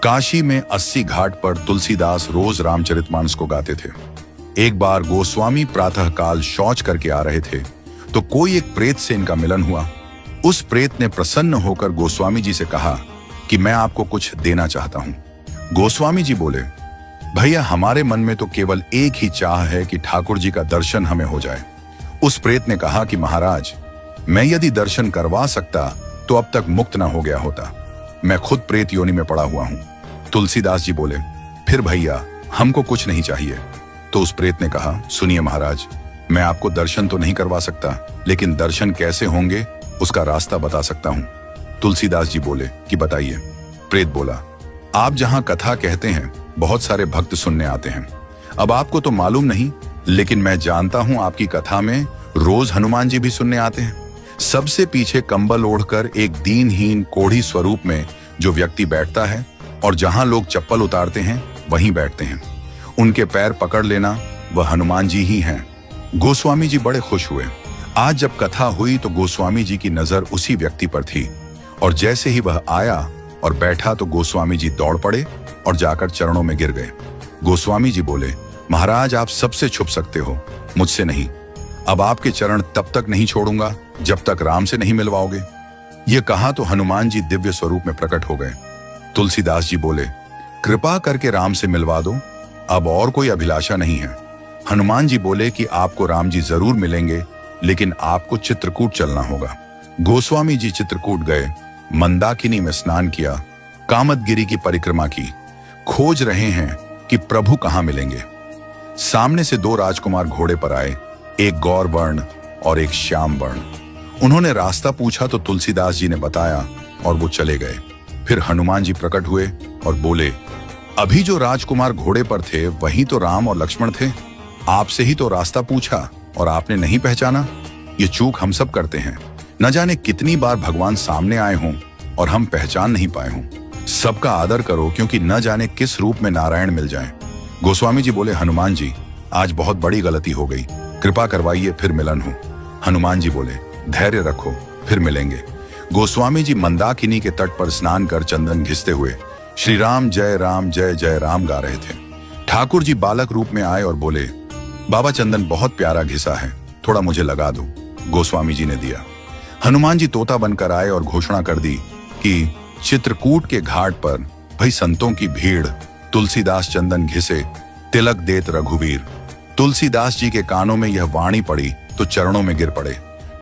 काशी में 80 घाट पर तुलसीदास रोज रामचरितमानस को गाते थे। एक बार गोस्वामी प्रातःकाल शौच करके आ रहे थे तो कोई एक प्रेत से इनका मिलन हुआ। उस प्रेत ने प्रसन्न होकर गोस्वामी जी से कहा कि मैं आपको कुछ देना चाहता हूं। गोस्वामी जी बोले, भैया हमारे मन में तो केवल एक ही चाह है कि ठाकुर जी का दर्शन हमें हो जाए। उस प्रेत ने कहा कि महाराज, मैं यदि दर्शन करवा सकता तो अब तक मुक्त ना हो गया होता। मैं खुद प्रेत योनि में पड़ा हुआ हूं। तुलसीदास जी बोले, फिर भैया हमको कुछ नहीं चाहिए। तो उस प्रेत ने कहा, सुनिए महाराज, मैं आपको दर्शन तो नहीं करवा सकता, लेकिन दर्शन कैसे होंगे उसका रास्ता बता सकता हूं। तुलसीदास जी बोले कि बताइए। प्रेत बोला, आप जहां कथा कहते हैं बहुत सारे भक्त सुनने आते हैं। अब आपको तो मालूम नहीं, लेकिन मैं जानता हूं आपकी कथा में रोज हनुमान जी भी सुनने आते हैं। सबसे पीछे कंबल ओढ़कर एक दीनहीन कोढ़ी स्वरूप में जो व्यक्ति बैठता है और जहां लोग चप्पल उतारते हैं वहीं बैठते हैं। उनके पैर पकड़ लेना वह हनुमान जी ही हैं। गोस्वामी जी बड़े खुश हुए। आज जब कथा हुई तो गोस्वामी जी की नजर उसी व्यक्ति पर थी और जैसे ही वह आया और बैठा तो गोस्वामी जी दौड़ पड़े और जाकर चरणों में गिर गए। गोस्वामी जी बोले, महाराज आप सबसे छुप सकते हो, मुझसे नहीं। अब आपके चरण तब तक नहीं छोड़ूंगा जब तक राम से नहीं मिलवाओगे। ये कहा तो हनुमान जी दिव्य स्वरूप में प्रकट हो गए। तुलसीदास जी बोले, कृपा करके राम से मिलवा दो, अब और कोई अभिलाषा नहीं है। हनुमान जी बोले कि आपको राम जी जरूर मिलेंगे, लेकिन आपको चित्रकूट चलना होगा। गोस्वामी जी चित्रकूट गए, मंदाकिनी में स्नान किया, कामदगिरी की परिक्रमा की, खोज रहे हैं कि प्रभु कहां मिलेंगे। सामने से दो राजकुमार घोड़े पर आए, एक गौर वर्ण और एक श्याम वर्ण। उन्होंने रास्ता पूछा तो तुलसीदास जी ने बताया और वो चले गए। फिर हनुमान जी प्रकट हुए और बोले, अभी जो राजकुमार घोड़े पर थे वही तो राम और लक्ष्मण थे। आपसे ही तो रास्ता पूछा और आपने नहीं पहचाना। ये चूक हम सब करते हैं। न जाने कितनी बार भगवान सामने आए हों और हम पहचान नहीं पाए हों। सबका आदर करो, क्योंकि न जाने किस रूप में नारायण मिल जाएं। गोस्वामी जी बोले, हनुमान जी आज बहुत बड़ी गलती हो गई, कृपा करवाइए फिर मिलन हो। हनुमान जी बोले, धैर्य रखो, फिर मिलेंगे। गोस्वामी जी मंदाकिनी के तट पर स्नान कर चंदन घिसते हुए श्री राम जय जय राम गा रहे थे। ठाकुर जी बालक रूप में आए और बोले, बाबा चंदन बहुत प्यारा घिसा है, थोड़ा मुझे लगा दो। गोस्वामी जी ने दिया। हनुमान जी तोता बनकर आए और घोषणा कर दी कि चित्रकूट के घाट पर भाई संतों की भीड़, तुलसीदास चंदन घिसे, तिलक देत रघुवीर। तुलसीदास जी के कानों में यह वाणी पड़ी तो चरणों में गिर पड़े।